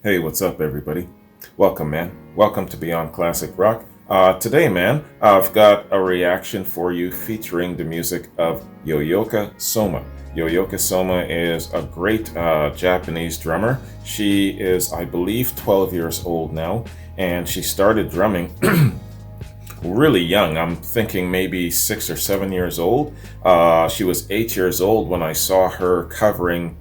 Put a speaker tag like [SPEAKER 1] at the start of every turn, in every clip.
[SPEAKER 1] Hey, what's up, everybody? Welcome, man. Welcome to Beyond Classic Rock. Today, man, I've got a reaction for you featuring the music of Yoyoka Soma. Yoyoka Soma is a great Japanese drummer. She is, I believe, 12 years old now, and she started drumming really young. I'm thinking maybe 6 or 7 years old. She was 8 years old when I saw her covering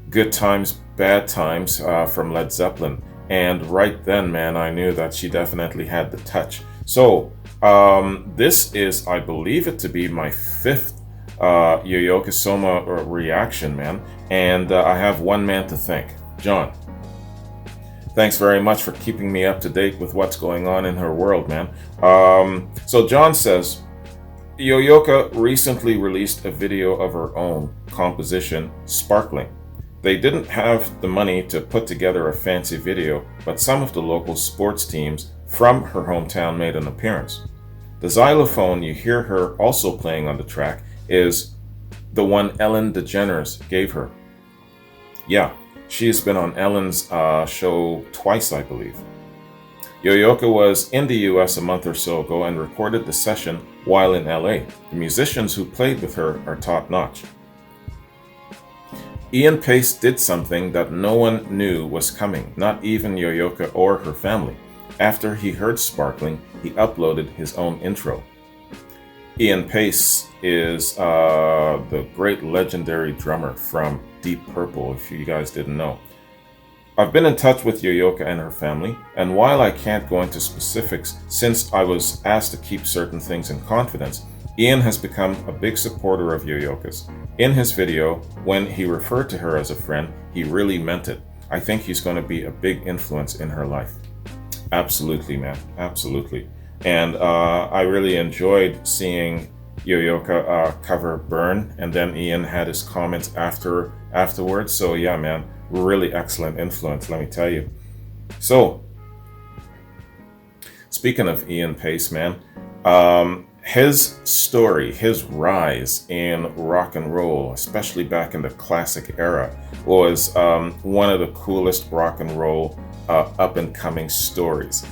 [SPEAKER 1] Good Times, Bad Times from Led Zeppelin. And right then, man, I knew that she definitely had the touch. So, this is, I believe it to be my fifth Yoyoka Soma reaction, man. And I have one man to thank, John. Thanks very much for keeping me up to date with what's going on in her world, man. So, John says, Yoyoka recently released a video of her own composition, Sparkling. They didn't have the money to put together a fancy video, but some of the local sports teams from her hometown made an appearance. The xylophone you hear her also playing on the track is the one Ellen DeGeneres gave her. Yeah, she's been on Ellen's show twice, I believe. Yoyoka was in the US a month or so ago and recorded the session while in LA. The musicians who played with her are top notch. Ian Paice did something that no one knew was coming, not even Yoyoka or her family. After he heard Sparkling, he uploaded his own intro. Ian Paice is the great legendary drummer from Deep Purple, if you guys didn't know. I've been in touch with Yoyoka and her family, and while I can't go into specifics since I was asked to keep certain things in confidence, Ian has become a big supporter of Yoyoka's. In his video, when he referred to her as a friend, he really meant it. I think he's going to be a big influence in her life. Absolutely, man. Absolutely. And I really enjoyed seeing Yoyoka cover Burn, and then Ian had his comments afterwards. So yeah, man, really excellent influence, let me tell you. So, speaking of Ian Paice, man, his story, his rise in rock and roll, especially back in the classic era, was one of the coolest rock and roll up and coming stories.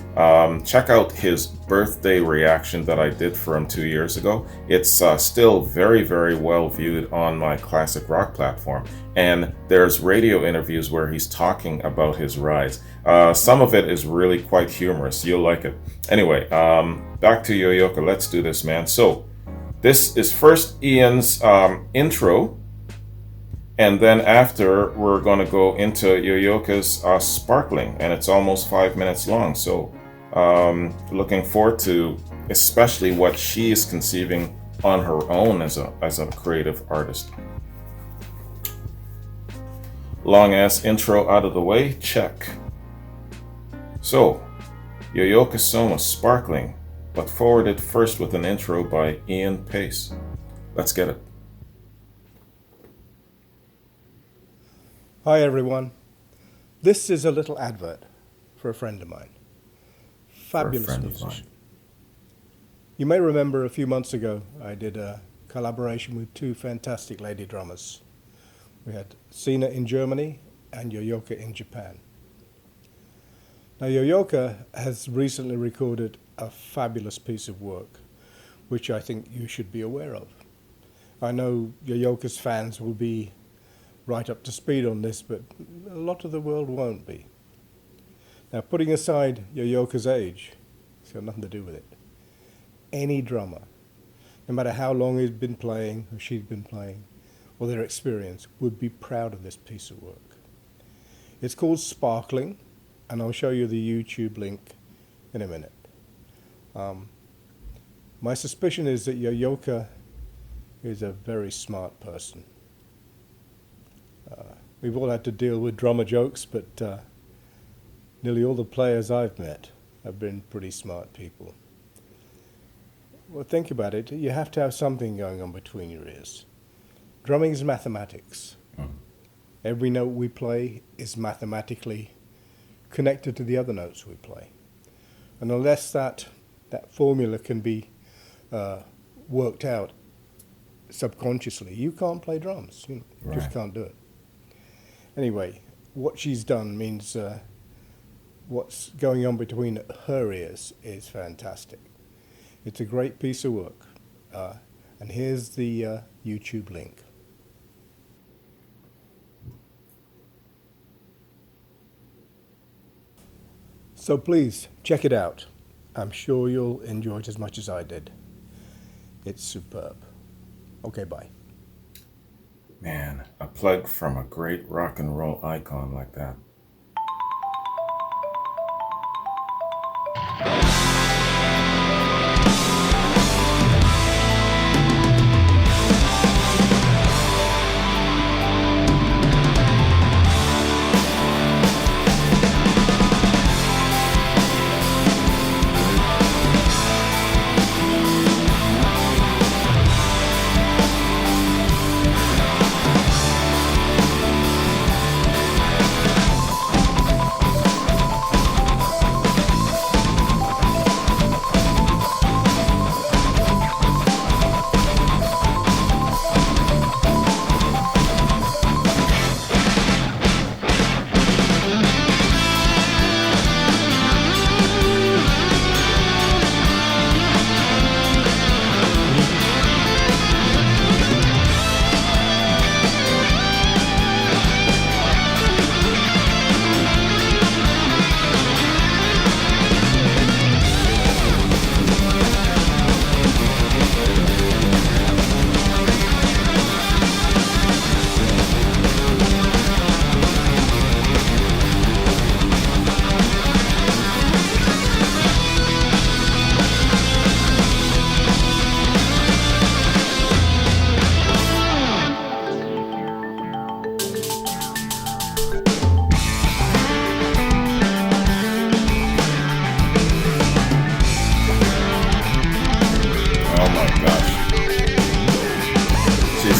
[SPEAKER 1] Check out his birthday reaction that I did for him 2 years ago. It's still very, very well viewed on my classic rock platform. And there's radio interviews where he's talking about his rise. Some of it is really quite humorous. You'll like it. Anyway, back to Yoyoka. Let's do this, man. So, this is first Ian's intro. And then after, we're going to go into Yoyoka's Sparkling. And it's almost 5 minutes long. So, looking forward to especially what she is conceiving on her own as a creative artist. Long ass intro out of the way, check. So, Yoyoka Soma Sparkling, but forwarded first with an intro by Ian Paice. Let's get it.
[SPEAKER 2] Hi everyone. This is a little advert for a friend of mine. Fabulous musician. You may remember a few months ago I did a collaboration with two fantastic lady drummers. We had Sina in Germany and Yoyoka in Japan. Now Yoyoka has recently recorded a fabulous piece of work which I think you should be aware of. I know Yoyoka's fans will be right up to speed on this, but a lot of the world won't be. Now, putting aside Yoyoka's age, it's got nothing to do with it. Any drummer, no matter how long he's been playing or she's been playing, or their experience, would be proud of this piece of work. It's called Sparkling, and I'll show you the YouTube link in a minute. My suspicion is that Yoyoka is a very smart person. We've all had to deal with drummer jokes, but nearly all the players I've met have been pretty smart people. Well, think about it. You have to have something going on between your ears. Drumming is mathematics. Every note we play is mathematically connected to the other notes we play. And unless that formula can be worked out subconsciously, you can't play drums. You
[SPEAKER 1] Right.
[SPEAKER 2] just can't do it. Anyway, what she's done means what's going on between her ears is fantastic. It's a great piece of work. And here's the YouTube link. So please check it out. I'm sure you'll enjoy it as much as I did. It's superb. Okay, bye.
[SPEAKER 1] Man, a plug from a great rock and roll icon like that.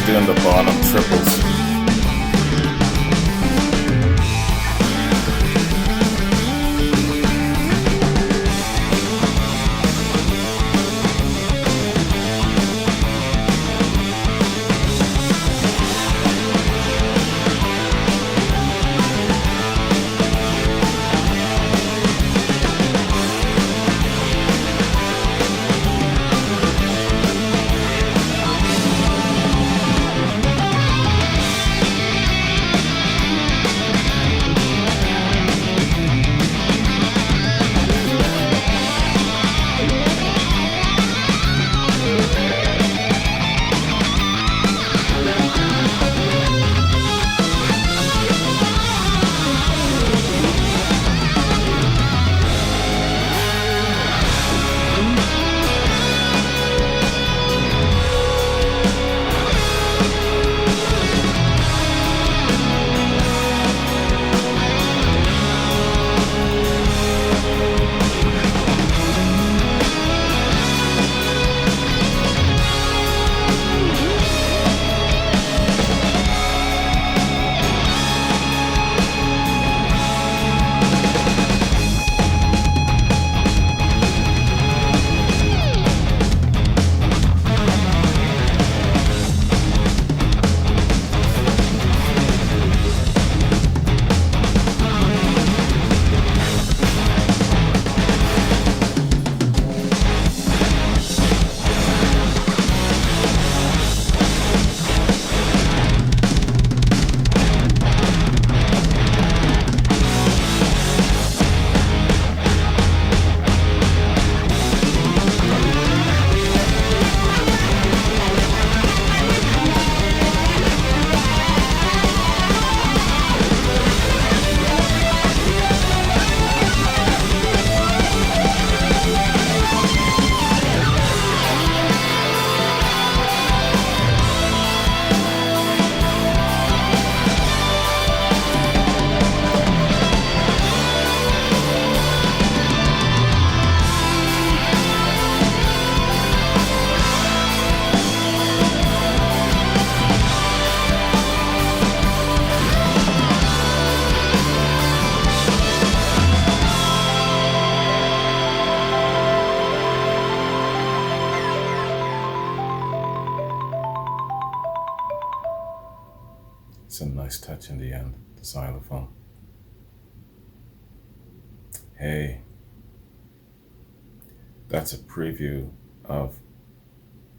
[SPEAKER 1] Doing the bottom triples. It's a nice touch in the end, the xylophone. Hey, that's a preview of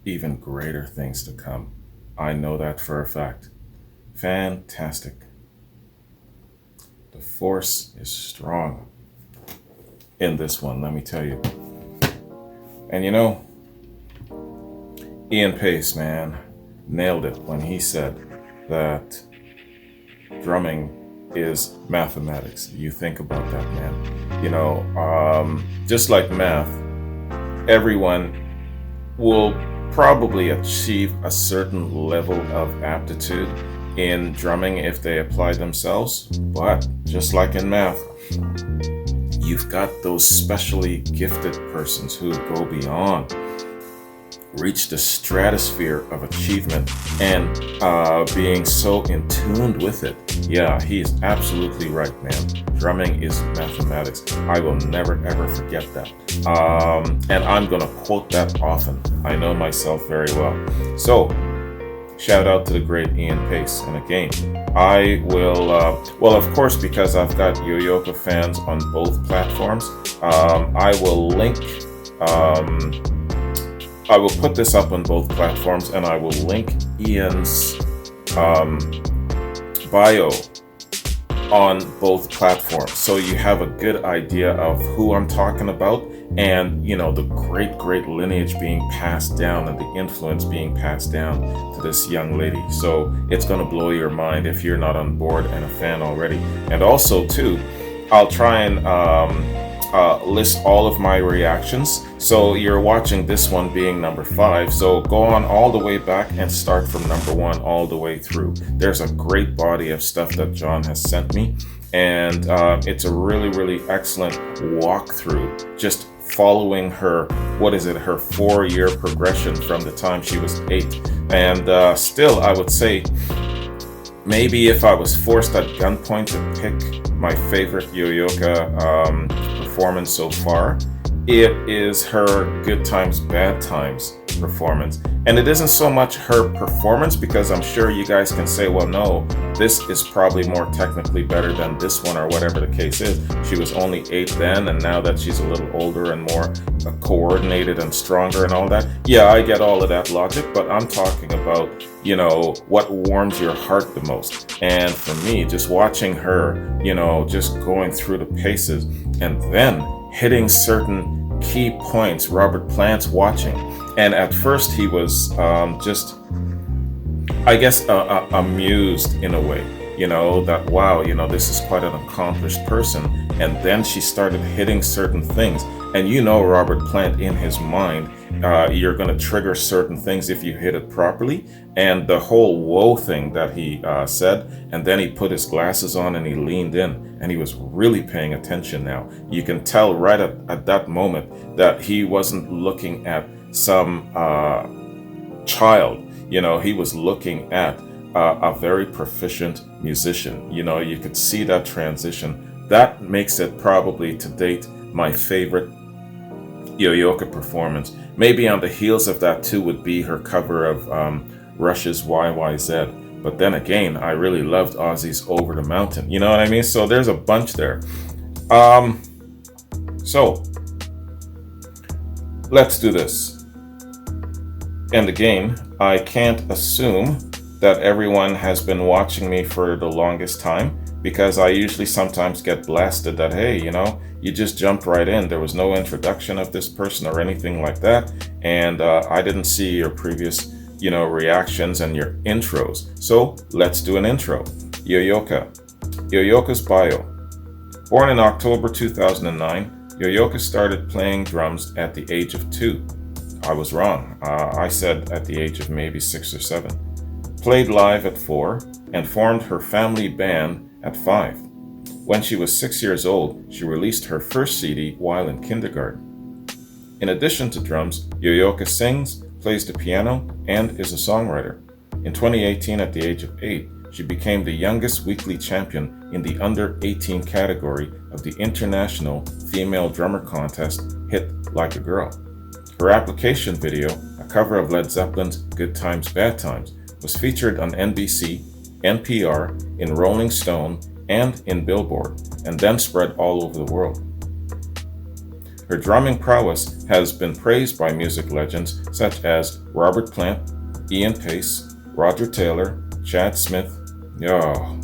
[SPEAKER 1] even greater things to come. I know that for a fact. Fantastic. The force is strong in this one, let me tell you. And Ian Paice, man, nailed it when he said that drumming is mathematics. You think about that, man. Just like math, everyone will probably achieve a certain level of aptitude in drumming if they apply themselves. But just like in math, you've got those specially gifted persons who go beyond, reach the stratosphere of achievement and being so in tune with it. Yeah, he is absolutely right, man. Drumming is mathematics. I will never ever forget that. And I'm gonna quote that often. I know myself very well. So, shout out to the great Ian Paice. And again, I will, well, of course, because I've got Yoyoka fans on both platforms, I will link. I will put this up on both platforms, and I will link Ian's bio on both platforms, so you have a good idea of who I'm talking about, and the great lineage being passed down and the influence being passed down to this young lady. So it's going to blow your mind if you're not on board and a fan already. And also too, I'll try and list all of my reactions. So you're watching this one being number 5. So go on all the way back and start from number 1 all the way through. There's a great body of stuff that John has sent me. And it's a really excellent walkthrough, just following her, her 4-year progression from the time she was 8. And still, I would say, maybe if I was forced at gunpoint to pick my favorite Yoyoka performance so far, it is her Good Times, Bad Times performance. And it isn't so much her performance, because I'm sure you guys can say, well, no, this is probably more technically better than this one, or whatever the case is. She was only 8 then, and now that she's a little older and more coordinated and stronger and all that. Yeah, I get all of that logic, but I'm talking about, what warms your heart the most. And for me, just watching her, just going through the paces and then hitting certain key points, Robert Plant's watching. And at first he was just, I guess, amused in a way, that, wow, this is quite an accomplished person. And then she started hitting certain things. And Robert Plant, in his mind, you're going to trigger certain things if you hit it properly. And the whole whoa thing that he said, and then he put his glasses on and he leaned in, and he was really paying attention now. You can tell right at that moment that he wasn't looking at some child. He was looking at a very proficient musician. You could see that transition. That makes it probably to date my favorite Yoyoka performance. Maybe on the heels of that too would be her cover of Rush's YYZ. But then again, I really loved Ozzy's Over the Mountain. You know what I mean? So there's a bunch there. So let's do this. And again, I can't assume that everyone has been watching me for the longest time, because I usually sometimes get blasted that, hey, you just jumped right in. There was no introduction of this person or anything like that. And I didn't see your previous, reactions and your intros. So let's do an intro. Yoyoka. Yoyoka's bio. Born in October 2009, Yoyoka started playing drums at the age of 2. I was wrong. I said at the age of maybe 6 or 7. Played live at 4 and formed her family band at 5. When she was 6 years old, she released her first CD while in kindergarten. In addition to drums, Yoyoka sings, plays the piano, and is a songwriter. In 2018, at the age of 8, she became the youngest weekly champion in the under 18 category of the International Female Drummer Contest Hit Like a Girl. Her application video, a cover of Led Zeppelin's Good Times, Bad Times, was featured on NBC, NPR, in Rolling Stone, and in Billboard, and then spread all over the world. Her drumming prowess has been praised by music legends such as Robert Plant, Ian Paice, Roger Taylor, Chad Smith. Oh,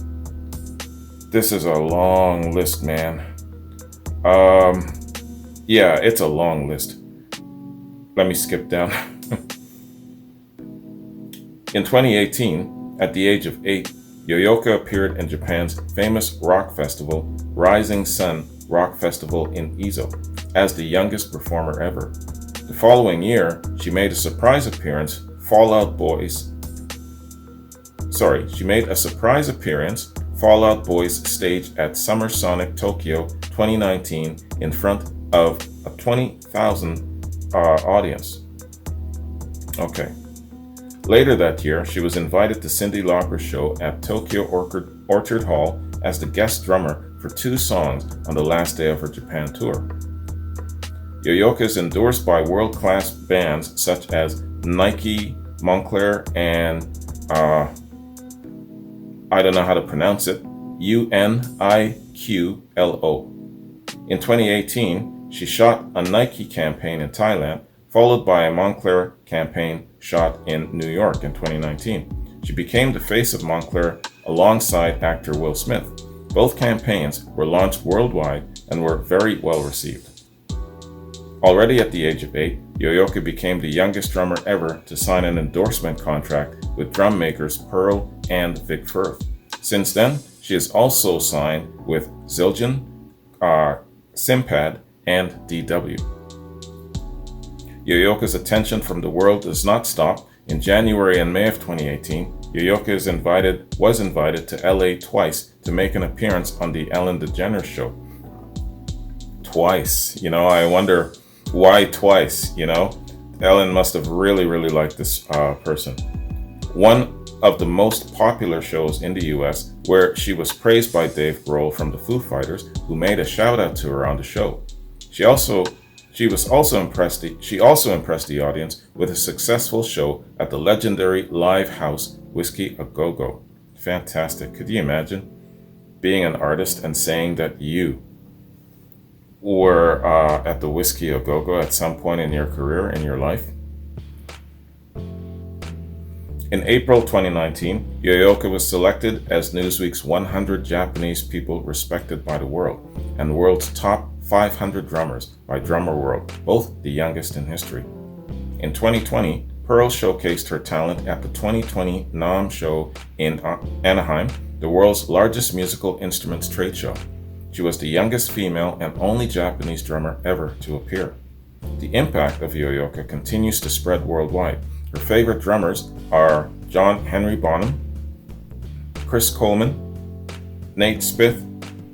[SPEAKER 1] this is a long list, man. Yeah, it's a long list. Let me skip down. In 2018, at the age of 8, Yoyoka appeared in Japan's famous rock festival, Rising Sun Rock Festival in Izo, as the youngest performer ever. The following year, she made a surprise appearance, Fall Out Boys stage at Summer Sonic Tokyo 2019 in front of a 20,000 audience. Okay. Later that year, she was invited to Cyndi Lauper's show at Tokyo Orchard Hall as the guest drummer for 2 songs on the last day of her Japan tour. Yoyoka is endorsed by world-class bands such as Nike, Moncler, and I don't know how to pronounce it, UNIQLO. In 2018, she shot a Nike campaign in Thailand, followed by a Moncler campaign shot in New York in 2019. She became the face of Moncler alongside actor Will Smith. Both campaigns were launched worldwide and were very well received. Already at the age of 8, Yoyoka became the youngest drummer ever to sign an endorsement contract with drum makers Pearl and Vic Firth. Since then, she has also signed with Zildjian, Simpad, and DW. Yoyoka's attention from the world does not stop. In January and May of 2018, Yoyoka was invited to LA twice to make an appearance on the Ellen DeGeneres show. Twice. I wonder why twice, Ellen must have really, really liked this person. One of the most popular shows in the US, where she was praised by Dave Grohl from the Foo Fighters, who made a shout out to her on the show. She also impressed the audience with a successful show at the legendary live house Whiskey A Go Go. Fantastic. Could you imagine being an artist and saying that you were at the Whiskey A Go Go at some point in your career, in your life? In April 2019, Yoyoka was selected as Newsweek's 100 Japanese people respected by the world and the world's top 500 drummers by Drummer World, both the youngest in history. In 2020, Pearl showcased her talent at the 2020 NAMM show in Anaheim, the world's largest musical instruments trade show. She was the youngest female and only Japanese drummer ever to appear. The impact of Yoyoka continues to spread worldwide. Her favorite drummers are John Henry Bonham, Chris Coleman, Nate Smith,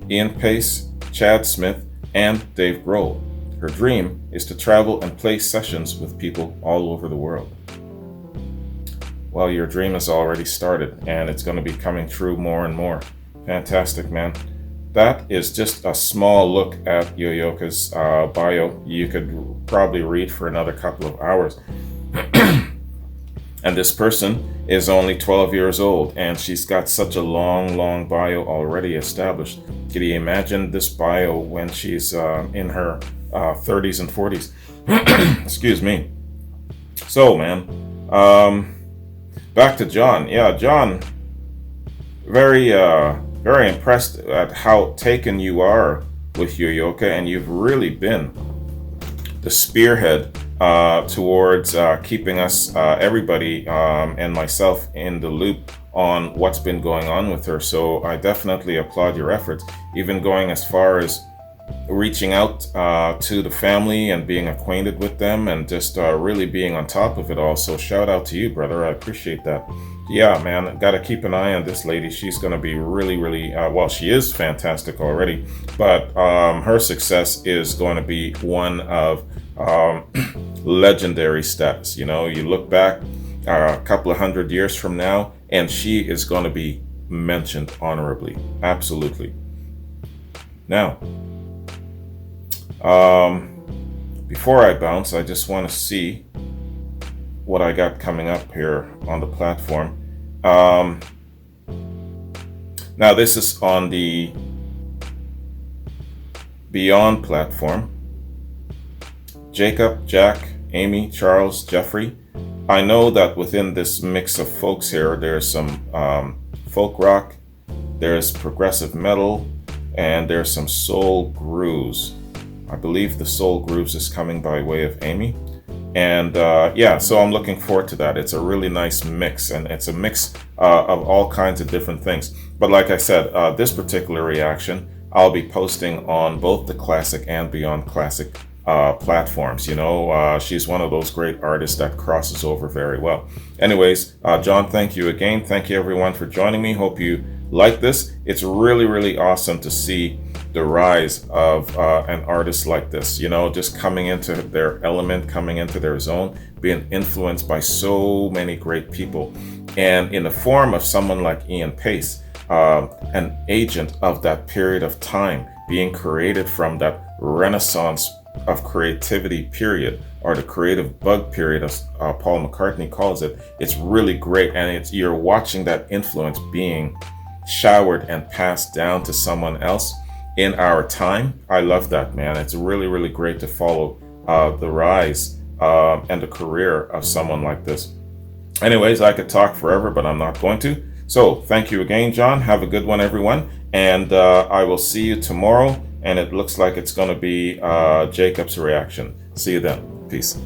[SPEAKER 1] Ian Paice, Chad Smith, and Dave Grohl. Her dream is to travel and play sessions with people all over the world. Well, your dream has already started, and it's going to be coming true more and more. Fantastic, man. That is just a small look at Yoyoka's bio. You could probably read for another couple of hours. And this person is only 12 years old, and she's got such a long bio already established. Can you imagine this bio when she's in her 30s and 40s? Excuse me. So, man, back to John. Yeah, John, very impressed at how taken you are with Yoyoka, and you've really been the spearhead towards keeping us, everybody, and myself in the loop on what's been going on with her. So I definitely applaud your efforts, even going as far as reaching out to the family and being acquainted with them and just really being on top of it all. So shout out to you, brother. I appreciate that. Yeah, man, got to keep an eye on this lady. She's going to be really, really, well, she is fantastic already, but her success is going to be one of legendary steps. You look back a couple of 100 years from now, and she is going to be mentioned honorably. Absolutely. Now, before I bounce, I just want to see what I got coming up here on the platform. Now, this is on the Beyond platform. Jacob, Jack, Amy, Charles, Jeffrey. I know that within this mix of folks here, there's some folk rock, there's progressive metal, and there's some soul grooves. I believe the soul grooves is coming by way of Amy. And yeah, so I'm looking forward to that. It's a really nice mix, and it's a mix of all kinds of different things. But like I said, this particular reaction, I'll be posting on both the Classic and Beyond Classic platforms. You know, she's one of those great artists that crosses over very well. Anyways, John, thank you again. Thank you everyone for joining me. Hope you like this. It's really, really awesome to see the rise of an artist like this, you know, just coming into their element, coming into their zone, being influenced by so many great people. And in the form of someone like Ian Paice, an agent of that period of time, being created from that renaissance of creativity period, or the creative bug period, as Paul McCartney calls it. It's really great, and you're watching that influence being showered and passed down to someone else in our time. I love that, man. It's really, really great to follow the rise and the career of someone like this. Anyways, I could talk forever, but I'm not going to. So thank you again, John. Have a good one, everyone. And I will see you tomorrow. And it looks like it's going to be Jacob's reaction. See you then. Peace.